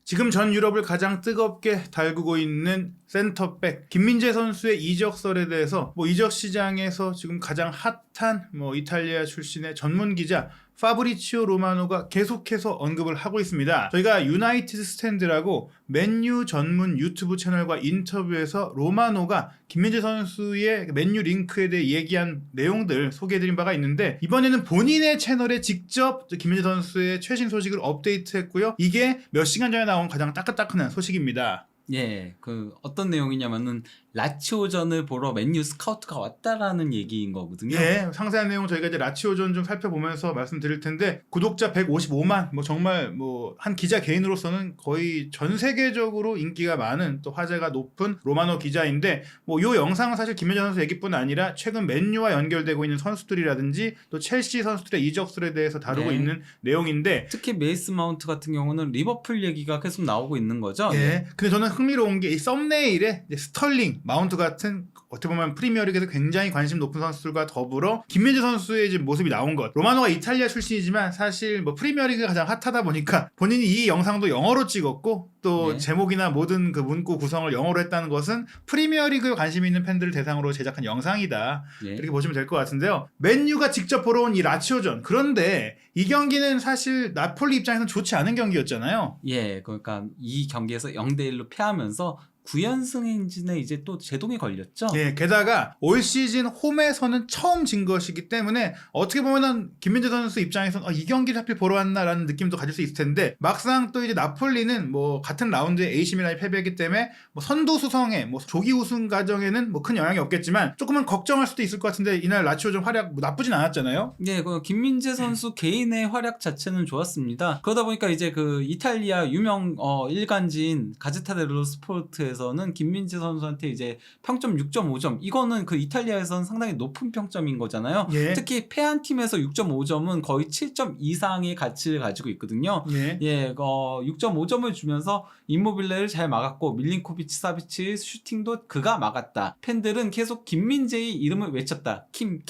지금 전 유럽을 가장 뜨겁게 달구고 있는 센터백 김민재 선수의 이적설에 대해서 이적 시장에서 지금 가장 핫한 이탈리아 출신의 전문 기자 파브리치오 로마노가 계속해서 언급을 하고 있습니다. 저희가 유나이티드 스탠드라고 맨유 전문 유튜브 채널과 인터뷰에서 로마노가 김민재 선수의 맨유 링크에 대해 얘기한 내용들 소개해드린 바가 있는데, 이번에는 본인의 채널에 직접 김민재 선수의 최신 소식을 업데이트했고요. 이게 몇 시간 전에 나온 가장 따끈따끈한 소식입니다. 예, 어떤 내용이냐면은 라치오전을 보러 맨유 스카우트가 왔다라는 얘기인 거거든요. 예, 상세한 내용 저희가 이제 라치오전 좀 살펴보면서 말씀드릴 텐데, 구독자 155만, 정말 한 기자 개인으로서는 거의 전 세계적으로 인기가 많은, 또 화제가 높은 로마노 기자인데, 요 영상은 사실 김민재 선수 얘기뿐 아니라 최근 맨유와 연결되고 있는 선수들이라든지 또 첼시 선수들의 이적설에 대해서 다루고 네. 있는 내용인데, 특히 메이슨 마운트 같은 경우는 리버풀 얘기가 계속 나오고 있는 거죠. 예. 근데 저는 흥미로운 게 이 썸네일에 이제 스털링, 마운트 같은 어떻게 보면 프리미어리그에서 굉장히 관심 높은 선수들과 더불어 김민재 선수의 지금 모습이 나온 것. 로마노가 이탈리아 출신이지만 사실 프리미어리그가 가장 핫하다 보니까 본인이 이 영상도 영어로 찍었고, 또 네. 제목이나 모든 그 문구 구성을 영어로 했다는 것은 프리미어리그에 관심 있는 팬들을 대상으로 제작한 영상이다. 예. 이렇게 보시면 될 것 같은데요. 맨유가 직접 보러 온 이 라치오전. 그런데 이 경기는 사실 나폴리 입장에서는 좋지 않은 경기였잖아요. 예, 그러니까 이 경기에서 0대1로 패하면서 9연승 행진에 이제 또 제동이 걸렸죠. 예, 게다가 올 시즌 홈에서는 처음 진 것이기 때문에 어떻게 보면은 김민재 선수 입장에서는 이 경기를 하필 보러 왔나라는 느낌도 가질 수 있을 텐데, 막상 또 이제 나폴리는 같은 라운드에 AC 밀란이 패배했기 때문에 선두 수성에 조기 우승 과정에는 큰 영향이 없겠지만 조금은 걱정할 수도 있을 것 같은데, 이날 라치오전 활약 나쁘진 않았잖아요. 예, 김민재 선수 개인의 활약 자체는 좋았습니다. 그러다 보니까 이제 이탈리아 유명 일간지인 가제타 델로 스포르트에서는 김민재 선수한테 이제 평점 6.5점, 이거는 이탈리아에서는 상당히 높은 평점인 거잖아요. 예. 특히 패한 팀에서 6.5점은 거의 7점 이상의 가치를 가지고 있거든요. 예. 6.5점을 주면서 임모빌레를 잘 막았고, 밀린코비치 사비치 슈팅도 그가 막았다. 팬들은 계속 김민재의 이름을 외쳤다. 킴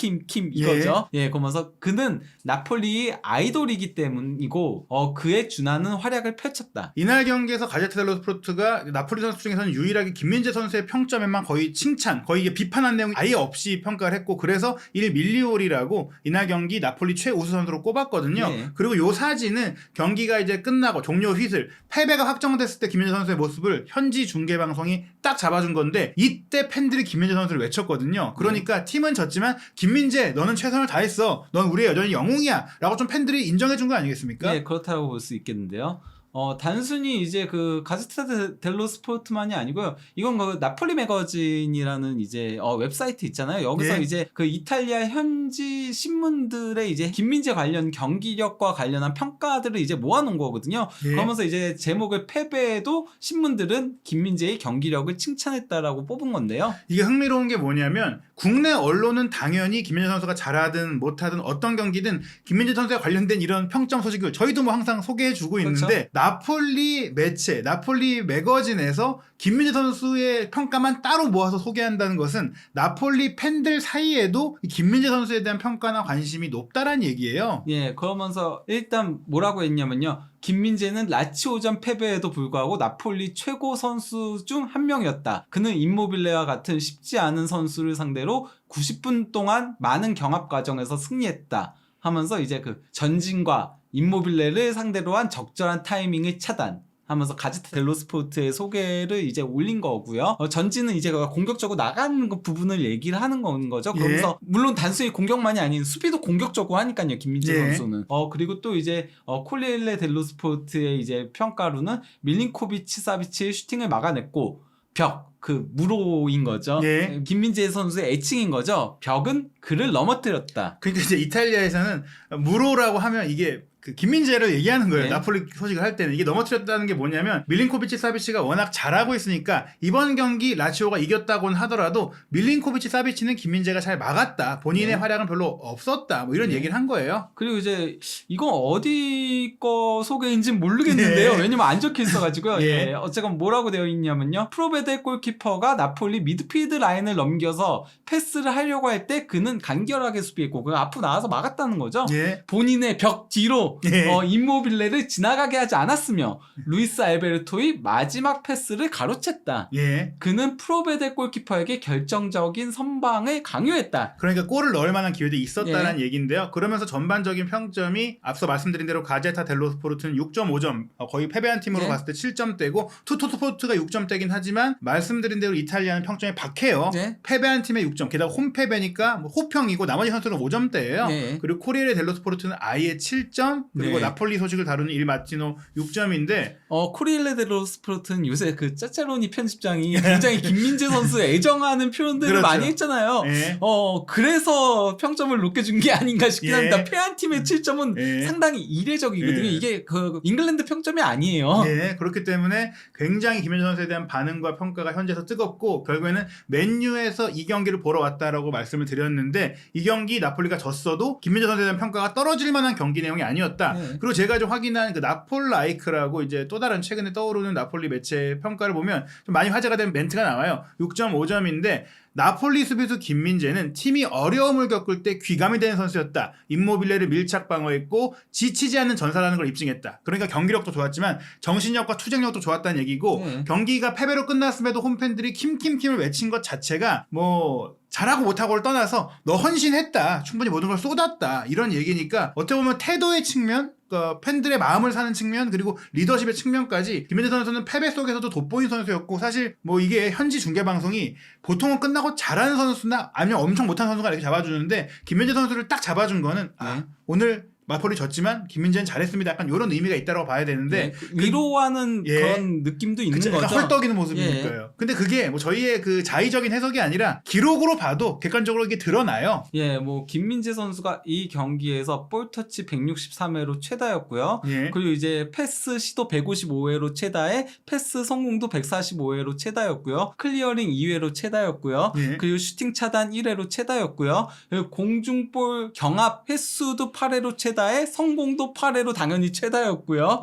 이거죠. 그러면서 그는 나폴리의 아이돌이기 때문이고 그에 준하는 활약을 펼쳤다. 이날 경기에서 가제타 델로 스포르트가 나폴리 선수 중에서는 유일하게 김민재 선수의 평점에만 거의 칭찬, 거의 이게 비판한 내용이 아예 없이 평가를 했고, 그래서 이를 밀리오리라고 이날 경기 나폴리 최우수 선수로 꼽았거든요. 네. 그리고 요 사진은 경기가 이제 끝나고 종료 휘슬, 패배가 확정됐을 때 김민재 선수의 모습을 현지 중계 방송이 딱 잡아준 건데, 이때 팬들이 김민재 선수를 외쳤거든요. 그러니까 팀은 졌지만 김민재 너는 최선을 다했어, 넌 우리의 여전히 영웅이야 라고 좀 팬들이 인정해준 거 아니겠습니까? 네, 그렇다고 볼 수 있겠는데요. 단순히 이제 가제타 델로 스포르트만이 아니고요. 이건 나폴리 매거진이라는 이제 웹사이트 있잖아요. 여기서 네. 이제 이탈리아 현지 신문들의 이제 김민재 관련 경기력과 관련한 평가들을 이제 모아놓은 거거든요. 네. 그러면서 이제 제목을 패배해도 신문들은 김민재의 경기력을 칭찬했다라고 뽑은 건데요. 이게 흥미로운 게 뭐냐면, 국내 언론은 당연히 김민재 선수가 잘하든 못하든 어떤 경기든 김민재 선수에 관련된 이런 평점 소식을 저희도 항상 소개해주고 있는데, 그렇죠. 나폴리 매체, 나폴리 매거진에서 김민재 선수의 평가만 따로 모아서 소개한다는 것은 나폴리 팬들 사이에도 김민재 선수에 대한 평가나 관심이 높다라는 얘기예요. 예, 그러면서 일단 뭐라고 했냐면요. 김민재는 라치오전 패배에도 불구하고 나폴리 최고 선수 중 한 명이었다. 그는 임모빌레와 같은 쉽지 않은 선수를 상대로 90분 동안 많은 경합 과정에서 승리했다 하면서 이제 전진과 임모빌레를 상대로 한 적절한 타이밍의 차단 하면서 가제타 델로 스포르트의 소개를 이제 올린 거고요. 전진은 이제 공격적으로 나가는 부분을 얘기를 하는 건 거죠. 그러면서 물론 단순히 공격만이 아닌 수비도 공격적으로 하니까요, 김민재 선수는. 그리고 또 이제 콜리엘레 델로 스포르트의 이제 평가로는 밀린코비치 사비치의 슈팅을 막아냈고, 무로인 거죠. 김민재 선수의 애칭인 거죠. 벽은 그를 넘어뜨렸다. 그러니까 이제 이탈리아에서는 무로라고 하면 이게 김민재를 얘기하는 거예요. 네. 나폴리 소식을 할 때는. 이게 넘어뜨렸다는 게 뭐냐면, 밀린코비치 사비치가 워낙 잘하고 있으니까 이번 경기 라치오가 이겼다고는 하더라도 밀린코비치 사비치는 김민재가 잘 막았다, 본인의 활약은 별로 없었다, 이런 얘기를 한 거예요. 그리고 이제 이건 어디 거 소개인지는 모르겠는데요. 왜냐면 안 적혀 있어가지고요. 어쨌건 뭐라고 되어 있냐면요. 프로베데 골키퍼 골키퍼가 나폴리 미드필드 라인을 넘겨서 패스를 하려고 할 때 그는 간결하게 수비했고 그 앞으로 나와서 막았다는 거죠. 예. 본인의 벽 뒤로 예. 임모빌레를 지나가게 하지 않았으며 루이스 알베르토의 마지막 패스를 가로챘다. 예. 그는 프로베데 골키퍼에게 결정적인 선방을 강요했다. 그러니까 골을 넣을 만한 기회도 있었다는 얘기인데요. 그러면서 전반적인 평점이 앞서 말씀드린 대로 가제타 델로 스포르트는 6.5점, 거의 패배한 팀으로 봤을 때 7점대고 투토스포르트가 6점대긴 하지만 말씀드린 대로 이탈리아는 평점이 박해요. 패배한 팀의 6점, 게다가 홈패배니까 뭐 호평이고 나머지 선수는 5점대예요. 그리고 코리에르 델로 스포르트는 아예 7점, 그리고 나폴리 소식을 다루는 일 마티노 6점인데 코리에르 델로 스포르트는 요새 그 짜짜로니 편집장이 굉장히 김민재 선수에 애정하는 표현들을 그렇죠. 많이 했잖아요. 예. 그래서 평점을 높게 준 게 아닌가 싶긴 합니다. 패한 팀의 7점은 상당히 이례적이거든요. 이게 그 잉글랜드 평점이 아니에요. 네, 그렇기 때문에 굉장히 김민재 선수에 대한 반응과 평가가 현재서 뜨겁고 결국에는 맨유에서 이 경기를 보러 왔다라고 말씀을 드렸는데 이 경기 나폴리가 졌어도 김민재 선수에 대한 평가가 떨어질 만한 경기 내용이 아니었다. 그리고 제가 좀 확인한 그 나폴라이크라고 이제 또 다른 최근에 떠오르는 나폴리 매체 평가를 보면 좀 많이 화제가 된 멘트가 나와요. 6.5점인데 나폴리 수비수 김민재는 팀이 어려움을 겪을 때 귀감이 되는 선수였다. 임모빌레를 밀착 방어했고 지치지 않는 전사라는 걸 입증했다. 그러니까 경기력도 좋았지만 정신력과 투쟁력도 좋았다는 얘기고 경기가 패배로 끝났음에도 홈팬들이 킴킴킴을 외친 것 자체가 뭐 잘하고 못하고를 떠나서 너 헌신했다. 충분히 모든 걸 쏟았다. 이런 얘기니까 어떻게 보면 태도의 측면, 그러니까 팬들의 마음을 사는 측면 그리고 리더십의 측면까지 김민재 선수는 패배 속에서도 돋보인 선수였고 사실 뭐 이게 현지 중계방송이 보통은 끝나고 잘하는 선수나 아니면 엄청 못하는 선수가 이렇게 잡아주는데 김민재 선수를 딱 잡아준 거는 오늘 나폴리 졌지만 김민재는 잘했습니다. 약간 이런 의미가 있다고 봐야 되는데 위로하는 그런 느낌도 있는 거죠. 약간 헐떡이는 모습이니까요. 근데 그게 뭐 저희의 그 자의적인 해석이 아니라 기록으로 봐도 객관적으로 이게 드러나요. 뭐 김민재 선수가 이 경기에서 볼터치 163회로 최다였고요. 그리고 이제 패스 시도 155회로 최다에 패스 성공도 145회로 최다였고요. 클리어링 2회로 최다였고요. 그리고 슈팅 차단 1회로 최다였고요. 그리고 공중볼 경합 횟수도 8회로 최다에 성공도 8회로 당연히 최다였고요.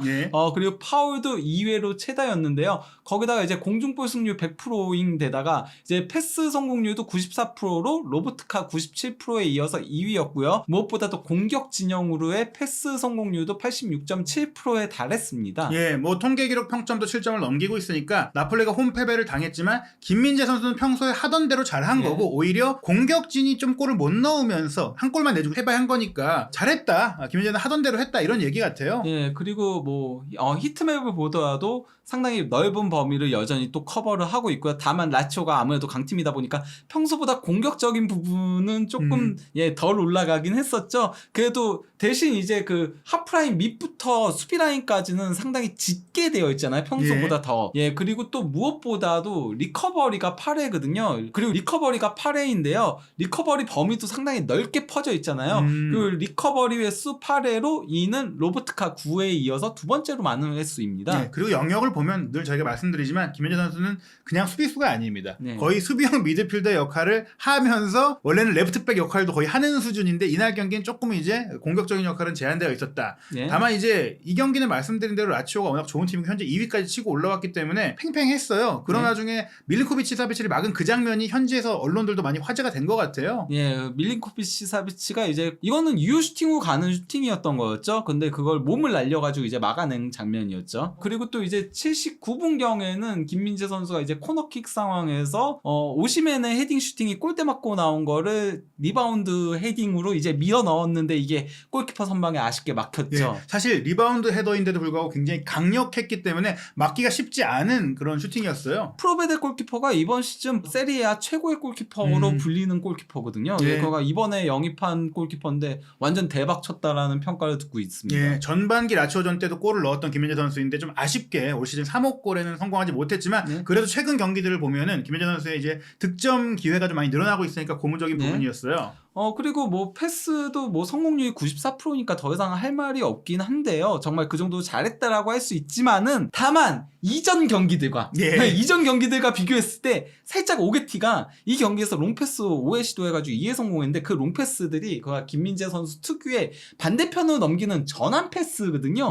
그리고 파울도 2회로 최다였는데요. 거기다가 이제 공중볼 승률 100%인 데다가 이제 패스 성공률도 94%로 로보트카 97%에 이어서 2위였고요. 무엇보다도 공격 진영으로의 패스 성공률도 86.7%에 달했습니다. 뭐 통계 기록 평점도 7점을 넘기고 있으니까 나폴리가 홈 패배를 당했지만 김민재 선수는 평소에 하던 대로 잘한 거고 오히려 공격진이 좀 골을 못 넣으면서 한 골만 내주고 패배한 거니까 잘했다. 김민재는 하던 대로 했다 이런 얘기 같아요. 그리고 뭐 히트맵을 보더라도 상당히 넓은 범위를 여전히 또 커버를 하고 있고요. 다만 라치오가 아무래도 강팀이다 보니까 평소보다 공격적인 부분은 조금 덜 올라가긴 했었죠. 그래도 대신 이제 그 하프라인 밑부터 수비라인까지는 상당히 짙게 되어 있잖아요. 평소보다 더. 그리고 또 무엇보다도 리커버리가 8회거든요. 그리고 리커버리가 8회인데요. 리커버리 범위도 상당히 넓게 퍼져 있잖아요. 그 리커버리 횟수 8회로 이는 로보트카 9회에 이어서 두 번째로 많은 횟수입니다. 그리고 영역을 보면 늘 저희가 말씀드리지만 김민재 선수는 그냥 수비수가 아닙니다. 거의 수비형 미드필더 역할을 하면서 원래는 레프트백 역할도 거의 하는 수준인데 이날 경기는 조금 이제 공격적인 역할은 제한되어 있었다. 다만 이제 이 경기는 말씀드린 대로 라치오가 워낙 좋은 팀이고 현재 2위까지 치고 올라왔기 때문에 팽팽했어요. 그런 와중에 밀린코비치 사비치를 막은 그 장면이 현지에서 언론들도 많이 화제가 된 것 같아요. 밀린코비치 사비치가 이제 이거는 유효 슈팅으로 가는 슈팅이었던 거였죠. 근데 그걸 몸을 날려가지고 이제 막아낸 장면이었죠. 그리고 또 이제 79분경에는 김민재 선수가 이제 코너킥 상황에서 오시멘의 헤딩 슈팅이 골대 맞고 나온 거를 리바운드 헤딩으로 이제 밀어 넣었는데 이게 골키퍼 선방에 아쉽게 막혔죠. 사실 리바운드 헤더인데도 불구하고 굉장히 강력했기 때문에 막기가 쉽지 않은 그런 슈팅이었어요. 프로베데 골키퍼가 이번 시즌 세리아 최고의 골키퍼로 불리는 골키퍼거든요. 그가 이번에 영입한 골키퍼인데 완전 대박 쳤다라는 평가를 듣고 있습니다. 전반기 라치오전 때도 골을 넣었던 김민재 선수인데 좀 아쉽게 올 시즌 3호 골에는 성공하지 못했지만 그래도 최근 경기들을 보면은 김민재 선수의 이제 득점 기회가 좀 많이 늘어나고 있으니까 고무적인 부분이었어요. 그리고 뭐 패스도 뭐 성공률이 94%니까 더 이상 할 말이 없긴 한데요. 정말 그 정도 잘했다라고 할 수 있지만은 다만 이전 경기들과 이전 경기들과 비교했을 때 살짝 오게티가 이 경기에서 롱패스 5회 시도해가지고 2회 성공했는데 그 롱패스들이 그 김민재 선수 특유의 반대편으로 넘기는 전환 패스거든요.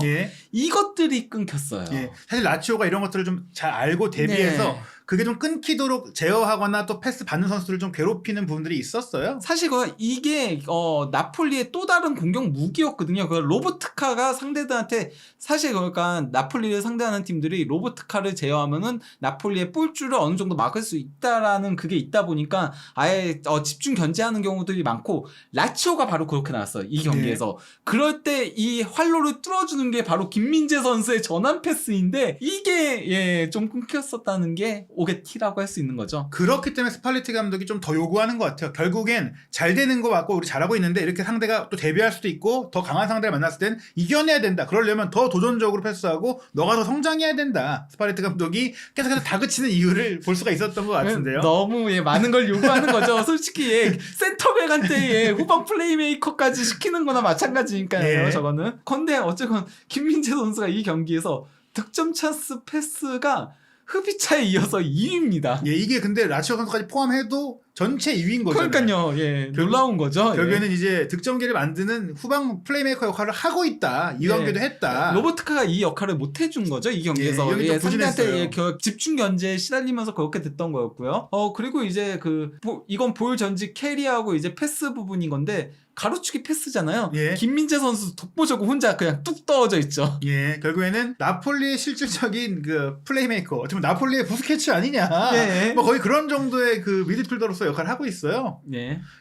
이것들이 끊겼어요. 사실 라치오가 이런 것들을 좀 잘 알고 대비해서 그게 좀 끊기도록 제어하거나 또 패스 받는 선수들을 좀 괴롭히는 부분들이 있었어요. 사실 이게 나폴리의 또 다른 공격 무기였거든요. 그 로보트카가 상대들한테 사실 그러니까 나폴리를 상대하는 팀들이 로보트카를 제어하면은 나폴리의 볼줄을 어느 정도 막을 수 있다라는 그게 있다 보니까 아예 집중 견제하는 경우들이 많고 라치오가 바로 그렇게 나왔어요. 이 경기에서. 그럴 때 이 활로를 뚫어주는 게 바로 김민재 선수의 전환 패스인데 이게 좀 끊겼었다는 게 오게티라고 할 수 있는 거죠. 그렇기 때문에 스팔레티 감독이 좀 더 요구하는 것 같아요. 결국엔 잘 되는 거 맞고 우리 잘하고 있는데 이렇게 상대가 또 대비할 수도 있고 더 강한 상대를 만났을 땐 이겨내야 된다. 그러려면 더 도전적으로 패스하고 너가 더 성장해야 된다. 스팔레티 감독이 계속해서 다그치는 이유를 볼 수가 있었던 것 같은데요. 너무 많은 걸 요구하는 거죠. 솔직히 센터백한테 후방 플레이메이커까지 시키는 거나 마찬가지니까요. 저거는. 근데 어쨌건 김민재 선수가 이 경기에서 득점 찬스 패스가 흡이차에 이어서 2위입니다. 이게 근데 라치오 선수까지 포함해도 전체 2위인 거잖아요. 그러니까요. 놀라운 거죠. 결국에는 이제 득점기를 만드는 후방 플레이메이커 역할을 하고 있다. 이 경기도 했다. 로보트카가 이 역할을 못 해준 거죠. 이 경기에서. 이 경기 상대한테 집중 견제에 시달리면서 그렇게 됐던 거였고요. 그리고 이제 이건 볼 전직 캐리하고 이제 패스 부분인 건데 가로축이 패스잖아요. 김민재 선수 독보적으로 혼자 그냥 뚝 떨어져 있죠. 결국에는 나폴리의 실질적인 그 플레이메이커, 어떻게 보면 나폴리의 부스케츠 아니냐. 뭐 거의 그런 정도의 그 미드필더로서 역할을 하고 있어요.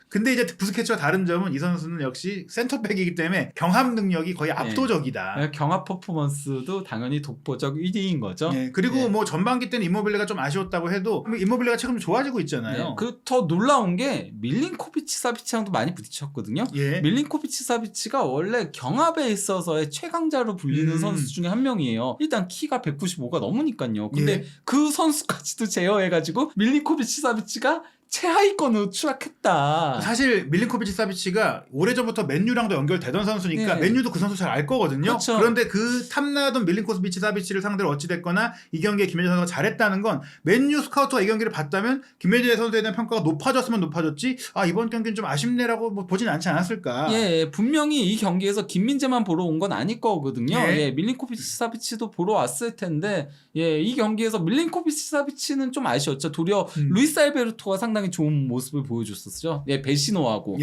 근데 이제 부스케츠와 다른 점은 이 선수는 역시 센터백이기 때문에 경합 능력이 거의 압도적이다. 경합 퍼포먼스도 당연히 독보적 1위인 거죠. 그리고 뭐 전반기 때는 임모빌레가 좀 아쉬웠다고 해도 임모빌레가 최근 좋아지고 있잖아요. 더 놀라운 게 밀린코비치 사비치랑도 많이 부딪혔거든요. 밀린코비치 사비치가 원래 경합에 있어서의 최강자로 불리는 선수 중에 한 명이에요. 일단 키가 195가 넘으니까요. 근데 그 선수까지도 제어해가지고 밀린코비치 사비치가 최하위권으로 추락했다. 사실 밀린코비치 사비치가 오래전부터 맨유랑도 연결되던 선수니까 맨유도 그 선수 잘 알 거거든요. 그렇죠. 그런데 그 탐나던 밀린코비치 사비치를 상대로 어찌됐거나 이 경기에 김민재 선수가 잘했다는 건 맨유 스카우터가 이 경기를 봤다면 김민재 선수에 대한 평가가 높아졌으면 높아졌지 이번 경기는 좀 아쉽네라고 보진 않지 않았을까. 분명히 이 경기에서 김민재만 보러 온 건 아닐 거거든요. 밀린코비치 사비치도 보러 왔을 텐데 이 경기에서 밀린코비치 사비치는 좀 아쉬웠죠. 도리어 루이스 알베르토가 상당히 좋은 모습을 보여줬었죠. 베시노하고.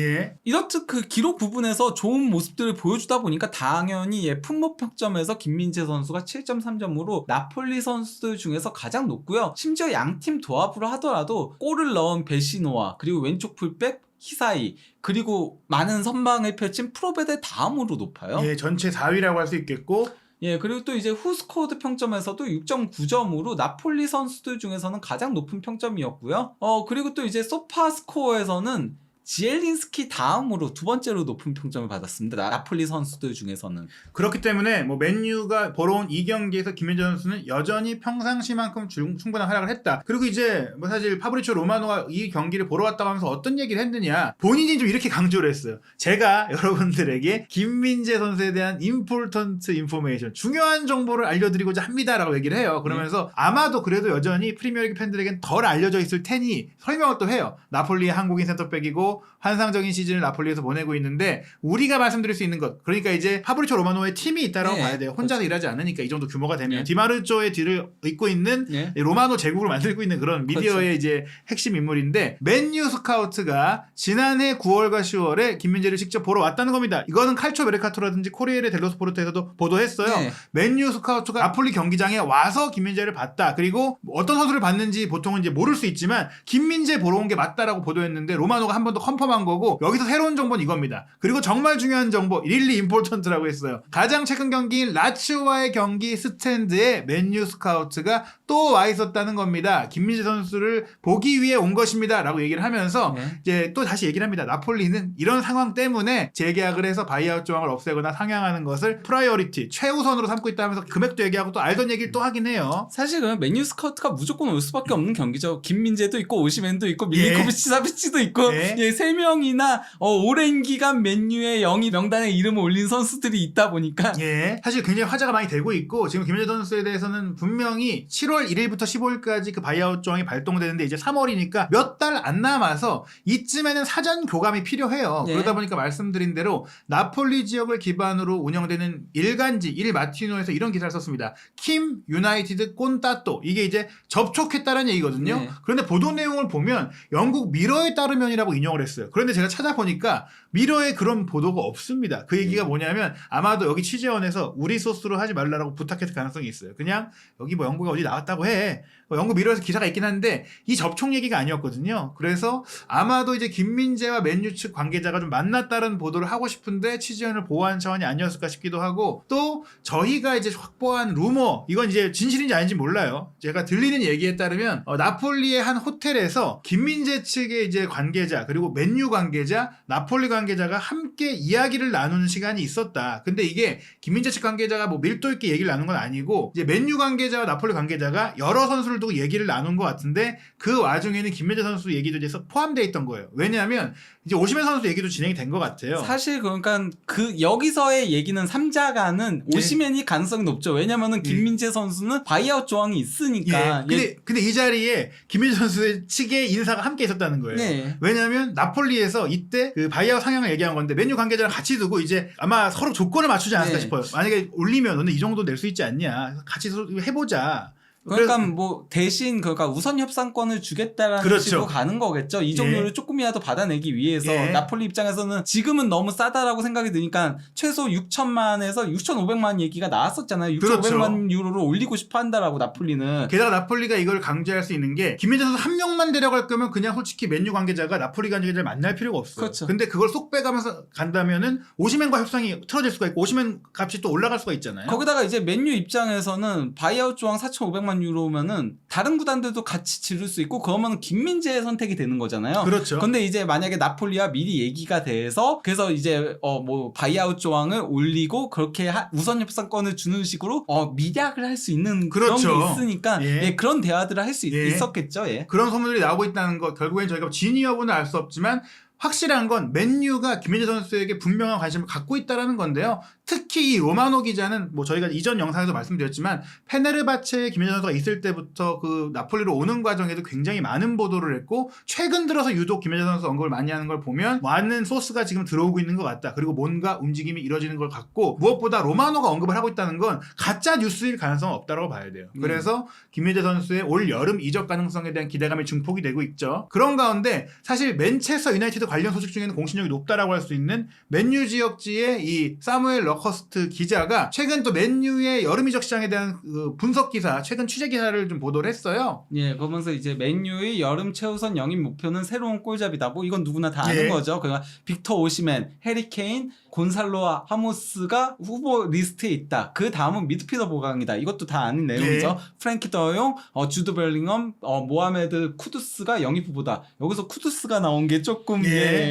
이렇듯 그 기록 부분에서 좋은 모습들을 보여주다 보니까 당연히 품목 평점에서 김민재 선수가 7.3점으로 나폴리 선수들 중에서 가장 높고요. 심지어 양팀 도합으로 하더라도 골을 넣은 베시노와 그리고 왼쪽 풀백 히사이 그리고 많은 선방을 펼친 프로베데 다음으로 높아요. 전체 4위라고 할 수 있겠고 그리고 또 이제 후스코어드 평점에서도 6.9점으로 나폴리 선수들 중에서는 가장 높은 평점이었고요. 그리고 또 이제 소파 스코어에서는 지엘린스키 다음으로 두 번째로 높은 평점을 받았습니다. 나폴리 선수들 중에서는. 그렇기 때문에 뭐 맨유가 벌어온 이 경기에서 김민재 선수는 여전히 평상시만큼 충분한 활약을 했다. 그리고 이제 뭐 사실 파브리치오 로마노가 이 경기를 보러 왔다고 하면서 어떤 얘기를 했느냐. 본인이 좀 이렇게 강조를 했어요. 제가 여러분들에게 김민재 선수에 대한 임포턴트 인포메이션, 중요한 정보를 알려드리고자 합니다라고 얘기를 해요. 그러면서 아마도 그래도 여전히 프리미어리그 팬들에겐 덜 알려져 있을 테니 설명을 또 해요. 나폴리의 한국인 센터백이고 환상적인 시즌을 나폴리에서 보내고 있는데 우리가 말씀드릴 수 있는 것, 그러니까 이제 파브리치오 로마노의 팀이 있다라고 봐야 돼요. 혼자서 일하지 않으니까 이 정도 규모가 되면 디마르조의 뒤를 잇고 있는 로마노 제국을 만들고 있는 그런 미디어의 이제 핵심 인물인데 맨유 스카우트가 지난해 9월과 10월에 김민재를 직접 보러 왔다는 겁니다. 이거는 칼초 메르카토라든지 코리에르 델로 스포르트에서도 보도했어요. 맨유 스카우트가 나폴리 경기장에 와서 김민재를 봤다. 그리고 어떤 선수를 봤는지 보통은 이제 모를 수 있지만 김민재 보러 온 게 맞다라고 보도했는데 로마노가 한 번 더 컨펌한 거고 여기서 새로운 정보는 이겁니다. 그리고 정말 중요한 정보, 릴리 임포턴트라고 했어요. 가장 최근 경기인 라치오와의 경기 스탠드에 맨유 스카우트가 또 와 있었다는 겁니다. 김민재 선수를 보기 위해 온 것입니다 라고 얘기를 하면서 이제 또 다시 얘기를 합니다. 나폴리는 이런 상황 때문에 재계약을 해서 바이아웃 조항을 없애거나 상향하는 것을 프라이어리티, 최우선으로 삼고 있다 하면서 금액도 얘기하고 또 알던 얘기를 또 하긴 해요. 사실 그 맨유 스카우트가 무조건 올 수밖에 없는 경기죠. 김민재도 있고 오시맨도 있고 밀리코비치 사비치도 있고 3명이나 오랜 기간 맨유의 영입 명단에 이름을 올린 선수들이 있다 보니까 예, 사실 굉장히 화제가 많이 되고 있고 지금 김민재 선수에 대해서는 분명히 7월 1일부터 15일까지 그 바이아웃 조항이 발동되는데 이제 3월이니까 몇 달 안 남아서 이쯤에는 사전 교감이 필요해요. 예. 그러다 보니까 말씀드린 대로 나폴리 지역을 기반으로 운영되는 일간지 일 마티노에서 이런 기사를 썼습니다. 킴 유나이티드 꼰따또 이게 이제 접촉했다는 얘기거든요. 네. 그런데 보도 내용을 보면 영국 미러에 따르면이라고 인용을 했어요. 그런데 제가 찾아보니까 미러에 그런 보도가 없습니다. 그 얘기가 뭐냐면 아마도 여기 취재원에서 우리 소스로 하지 말라고 부탁했을 가능성이 있어요. 그냥 여기 뭐 영국에 어디 나왔다고 해. 영국 미러에서 기사가 있긴 한데 이 접촉 얘기가 아니었거든요. 그래서 아마도 이제 김민재와 맨유 측 관계자가 좀 만났다는 보도를 하고 싶은데 취재원을 보호한 차원이 아니었을까 싶기도 하고 또 저희가 이제 확보한 루머 이건 이제 진실인지 아닌지 몰라요. 제가 들리는 얘기에 따르면 나폴리의 한 호텔에서 김민재 측의 이제 관계자 그리고 맨유 관계자, 나폴리 관계자가 함께 이야기를 나누는 시간이 있었다. 근데 이게 김민재 측 관계자가 뭐 밀도 있게 얘기를 나눈 건 아니고 이제 맨유 관계자와 나폴리 관계자가 여러 선수를 두고 얘기를 나눈 것 같은데 그 와중에는 김민재 선수 얘기도 이제 포함되어 있던 거예요. 왜냐하면 이제 오시멘 선수 얘기도 진행이 된 것 같아요. 사실 그러니까 그 여기서의 얘기는 3자가는 오시멘이 가능성이 높죠. 왜냐면은 김민재 선수는 바이아웃 조항이 있으니까. 근데 이 자리에 김민재 선수의 측의 인사가 함께 있었다는 거예요. 네. 왜냐하면 나폴리에서 이때 그 바이아웃 상향을 얘기한 건데 맨유 관계자랑 같이 두고 이제 아마 서로 조건을 맞추지 않았을까 네. 싶어요. 만약에 올리면 너는 이 정도 낼 수 있지 않냐. 같이 해보자. 그러니까 뭐 대신 그러니까 우선 협상권을 주겠다라는 그렇죠. 식으로 가는 거겠죠. 이 정도를 조금이라도 받아내기 위해서 나폴리 입장에서는 지금은 너무 싸다라고 생각이 드니까 최소 6천만에서 6,500만 얘기가 나왔었잖아요. 6,500만 유로를 올리고 싶어 한다라고 나폴리는. 게다가 나폴리가 이걸 강조할 수 있는 게 김민재 선수 한 명만 데려갈 거면 그냥 솔직히 맨유 관계자가 나폴리 관계자를 만날 필요가 없어요. 그렇죠. 근데 그걸 쏙 빼가면서 간다면은 오시멘과 협상이 틀어질 수가 있고 오시멘 값이 또 올라갈 수가 있잖아요. 거기다가 이제 맨유 입장에서는 바이아웃 조항 4,500만 유로면은 다른 구단들도 같이 지를 수 있고 그러면 김민재의 선택이 되는 거잖아요. 그렇죠. 근데 이제 만약에 나폴리와 미리 얘기가 돼서 그래서 이제 뭐 바이아웃 조항을 올리고 그렇게 우선 협상권을 주는 식으로 미략을 할 수 있는 그렇죠. 그런 게 있으니까 그런 대화들을 할 수 있었겠죠. 그런 소문들이 나오고 있다는 거 결국엔 저희가 진위 여부는 알 수 없지만 확실한 건 맨유가 김민재 선수에게 분명한 관심을 갖고 있다는 건데요. 특히 이 로마노 기자는 뭐 저희가 이전 영상에서 말씀드렸지만 페네르바체에 김민재 선수가 있을 때부터 그 나폴리로 오는 과정에도 굉장히 많은 보도를 했고 최근 들어서 유독 김민재 선수 언급을 많이 하는 걸 보면 많은 소스가 지금 들어오고 있는 것 같다. 그리고 뭔가 움직임이 이루어지는 걸 같고 무엇보다 로마노가 언급을 하고 있다는 건 가짜 뉴스일 가능성은 없다고 봐야 돼요. 그래서 김민재 선수의 올 여름 이적 가능성에 대한 기대감이 증폭이 되고 있죠. 그런 가운데 사실 맨체스터 유나이티드 관련 소식 중에는 공신력이 높다라고 할 수 있는 맨유 지역지의 이 사무엘 러커스트 기자가 최근 또 맨유의 여름 이적 시장에 대한 그 분석 기사, 최근 취재 기사를 좀 보도를 했어요. 예, 그러면서 이제 맨유의 여름 최우선 영입 목표는 새로운 골잡이다. 뭐 이건 누구나 다 아는 거죠. 그러니까 빅터 오시멘, 해리 케인, 곤살로 하모스가 후보 리스트에 있다. 그 다음은 미드필더 보강이다. 이것도 다 아는 내용이죠. 프랭키 더용, 주드 벨링엄, 모하메드 쿠두스가 영입 후보다. 여기서 쿠두스가 나온 게 조금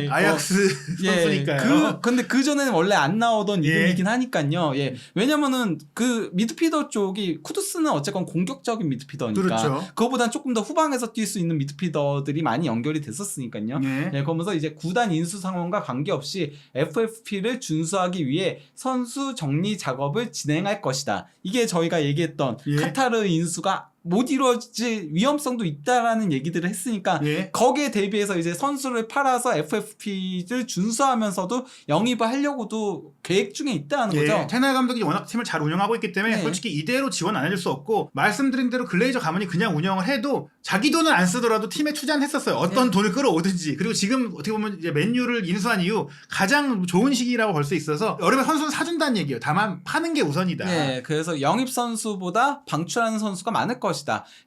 아약스 선수니까요. 근데 그 전에는 원래 안 나오던 이름이긴 하니까요. 왜냐면은 그 미드필더 쪽이 쿠두스는 어쨌건 공격적인 미드필더니까. 그렇죠. 그거보단 조금 더 후방에서 뛸 수 있는 미드필더들이 많이 연결이 됐었으니까요. 그러면서 이제 구단 인수 상황과 관계없이 FFP를 준수하기 위해 선수 정리 작업을 진행할 것이다. 이게 저희가 얘기했던 카타르 인수가 못 이루어질 위험성도 있다라는 얘기들을 했으니까 거기에 대비해서 이제 선수를 팔아서 FFP를 준수하면서도 영입을 하려고도 계획 중에 있다는 거죠. 테나 감독이 워낙 팀을 잘 운영하고 있기 때문에 솔직히 이대로 지원 안 해줄 수 없고 말씀드린 대로 글레이저 가문이 그냥 운영을 해도 자기 돈을 안 쓰더라도 팀에 투자는 했었어요. 어떤 돈을 끌어오든지. 그리고 지금 어떻게 보면 이제 맨유를 인수한 이후 가장 좋은 시기라고 볼 수 있어서 여름에 선수는 사준다는 얘기예요. 다만 파는 게 우선이다. 그래서 영입 선수보다 방출하는 선수가 많을 것이다.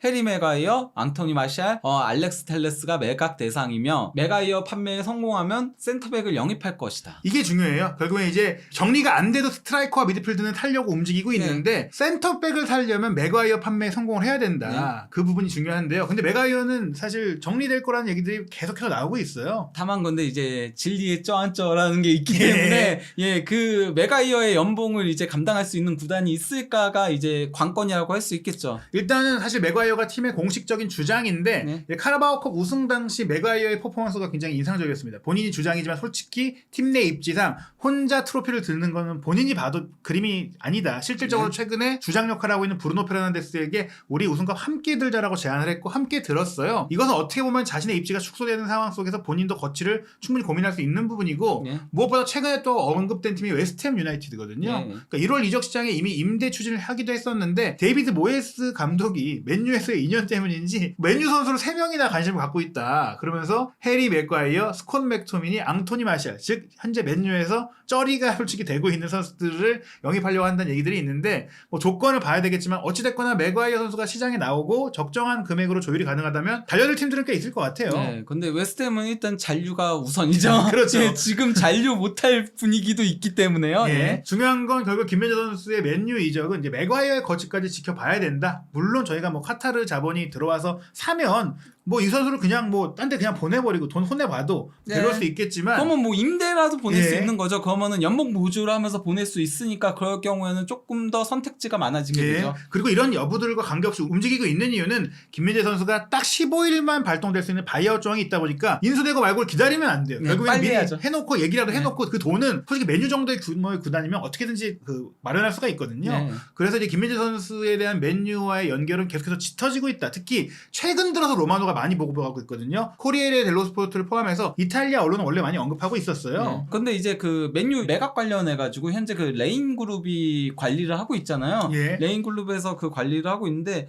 해리 메가이어, 앙토니 마샬, 알렉스 텔레스가 매각 대상이며 메가이어 판매에 성공하면 센터백을 영입할 것이다. 이게 중요해요. 결국엔 이제 정리가 안 돼도 스트라이커와 미드필드는 타려고 움직이고 있는데 센터백을 살려면 메가이어 판매에 성공을 해야 된다. 그 부분이 중요한데요. 근데 메가이어는 사실 정리될 거라는 얘기들이 계속해서 나오고 있어요. 다만 근데 이제 진리의 쩌안쩌라는 게 있기 때문에 그 메가이어의 연봉을 이제 감당할 수 있는 구단이 있을까가 이제 관건이라고 할 수 있겠죠. 일단은 이거는 사실 맥과이어가 팀의 공식적인 주장인데 네. 카라바오컵 우승 당시 맥과이어의 퍼포먼스가 굉장히 인상적이었습니다. 본인이 주장이지만 솔직히 팀 내 입지상 혼자 트로피를 드는 거는 본인이 봐도 그림이 아니다. 실질적으로 최근에 주장 역할을 하고 있는 브루노 페르난데스에게 우리 우승컵 함께 들자라고 제안을 했고 함께 들었어요. 이것은 어떻게 보면 자신의 입지가 축소되는 상황 속에서 본인도 거취를 충분히 고민할 수 있는 부분이고 네. 무엇보다 최근에 또 언급된 팀이 웨스트햄 유나이티드거든요. 네. 그러니까 1월 이적 시장에 이미 임대 추진을 하기도 했었는데 데이비드 모예스 감독이 맨유에서의 인연 때문인지 맨유 선수를 3명이나 관심을 갖고 있다. 그러면서 해리 맥과이어, 스콧 맥토미니, 앙토니 마샬 즉 현재 맨유에서 쩌리가 솔직히 되고 있는 선수들을 영입하려고 한다는 얘기들이 있는데 뭐 조건을 봐야 되겠지만 어찌됐거나 맥과이어 선수가 시장에 나오고 적정한 금액으로 조율이 가능하다면 달려들 팀들은 꽤 있을 것 같아요. 네, 근데 웨스트햄은 일단 잔류가 우선이죠. 그렇죠. 예, 지금 잔류 못할 분위기도 있기 때문에요. 예. 예. 중요한 건 결국 김민재 선수의 맨유 이적은 이제 맥과이어의 거치까지 지켜봐야 된다. 물론 저희가 뭐 카타르 자본이 들어와서 사면 뭐 이 선수를 그냥 뭐 딴 데 그냥 보내버리고 돈 혼내봐도 데려올 수 있겠지만 그러면 뭐 임대라도 보낼 수 예. 있는 거죠. 그러면은 연봉 보조를 하면서 보낼 수 있으니까 그럴 경우에는 조금 더 선택지가 많아지게 예. 되죠. 그리고 이런 여부들과 관계없이 움직이고 있는 이유는 김민재 선수가 딱 15일만 발동될 수 있는 바이아웃 조항이 있다 보니까 인수되고 말고 기다리면 안 돼요. 네, 결국엔 빨리 미리 해야죠. 해놓고 얘기라도 해놓고 그 돈은 솔직히 맨유 정도의 규모의 구단이면 어떻게든지 그 마련할 수가 있거든요. 네. 그래서 이제 김민재 선수에 대한 맨유와의 연결은 계속해서 짙어지고 있다. 특히 최근 들어서 로마노가 많이 보고하고 있거든요. 코리에레 델로 스포르트를 포함해서 이탈리아 언론은 원래 많이 언급하고 있었어요. 네. 근데 이제 그 맨유 매각 관련해 가지고 현재 그 레인 그룹이 관리를 하고 있잖아요. 예. 레인 그룹에서 그 관리를 하고 있는데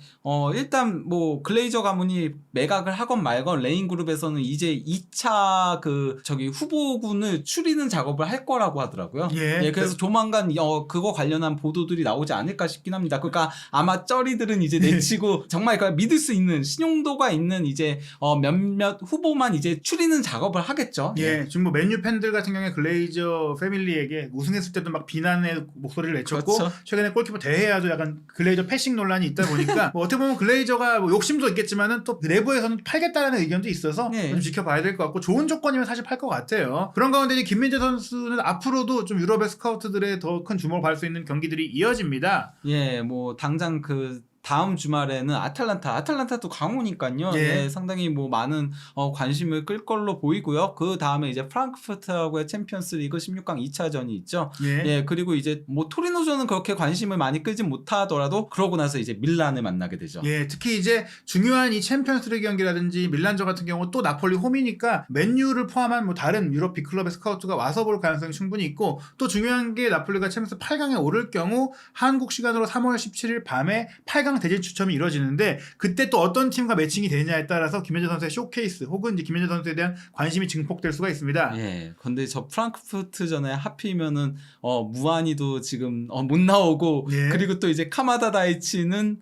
일단 뭐 글레이저 가문이 매각을 하건 말건 레인 그룹에서는 이제 2차 그 저기 후보군을 추리는 작업을 할 거라고 하더라고요. 예. 그래서 조만간 그거 관련한 보도들이 나오지 않을까 싶긴 합니다. 그러니까 아마 쩌리들은 이제 내치고 정말 그 믿을 수 있는 신용도가 있는 이제 몇몇 후보만 이제 추리는 작업을 하겠죠. 예, 지금 뭐 맨유 팬들 같은 경우에 글레이저 패밀리에게 우승했을 때도 막 비난의 목소리를 내쳤고 그렇죠. 최근에 골키퍼 대회에도 약간 글레이저 패싱 논란이 있다 보니까 뭐 어떻게 보면 글레이저가 뭐 욕심도 있겠지만은 또 내부에서는 팔겠다라는 의견도 있어서 네. 좀 지켜봐야 될 것 같고 좋은 조건이면 사실 팔 것 같아요. 그런 가운데 이제 김민재 선수는 앞으로도 좀 유럽의 스카우트들의 더 큰 주목을 받을 수 있는 경기들이 이어집니다. 예, 뭐 당장 그 다음 주말에는 아탈란타도 강호니까요. 예. 예, 상당히 뭐 많은 관심을 끌 걸로 보이고요. 그 다음에 이제 프랑크푸르트하고의 챔피언스리그 16강 2차전이 있죠. 예. 예, 그리고 이제 뭐 토리노전은 그렇게 관심을 많이 끌지 못하더라도 그러고 나서 이제 밀란을 만나게 되죠. 예, 특히 이제 중요한 이 챔피언스리그 경기라든지 밀란전 같은 경우 또 나폴리 홈이니까 맨유를 포함한 뭐 다른 유럽 빅클럽의 스카우트가 와서 볼 가능성이 충분히 있고 또 중요한 게 나폴리가 챔피언스 8강에 오를 경우 한국 시간으로 3월 17일 밤에 8강 대진 추첨이 이루어지는데 그때 또 어떤 팀과 매칭이 되느냐에 따라서 김민재 선수의 쇼케이스 혹은 이제 김민재 선수에 대한 관심이 증폭될 수가 있습니다. 예, 근데 저 프랑크푸르트전에 하필이면은 무한이도 지금 못 나오고 예. 그리고 또 이제 카마다 다이치는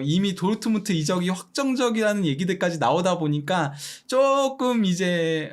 이미 도르트문트 이적이 확정적이라는 얘기들까지 나오다 보니까 조금 이제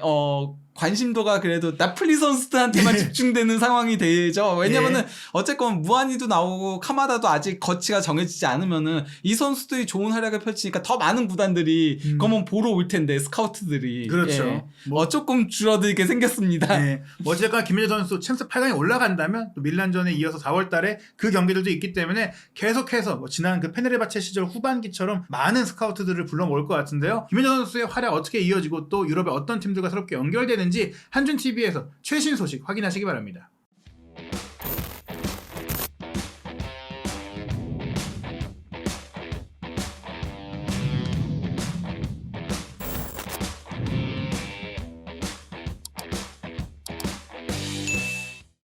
관심도가 그래도 나폴리 선수들한테만 집중되는 상황이 되죠. 왜냐면은 어쨌건 무한이도 나오고 카마다도 아직 거치가 정해지지 않으면은 이 선수들이 좋은 활약을 펼치니까 더 많은 구단들이 그러면 보러 올 텐데 스카우트들이 그렇죠. 예. 뭐 조금 줄어들게 생겼습니다. 네. 뭐 어쨌거나 김민재 선수 챔스 8강에 올라간다면 또 밀란전에 이어서 4월달에 그 경기들도 있기 때문에 계속해서 뭐 지난 그 페네르바체 시절 후반기처럼 많은 스카우트들을 불러 모을 것 같은데요. 김민재 선수의 활약 어떻게 이어지고 또 유럽의 어떤 팀들과 새롭게 연결되는지 한준TV에서 최신 소식 확인하시기 바랍니다.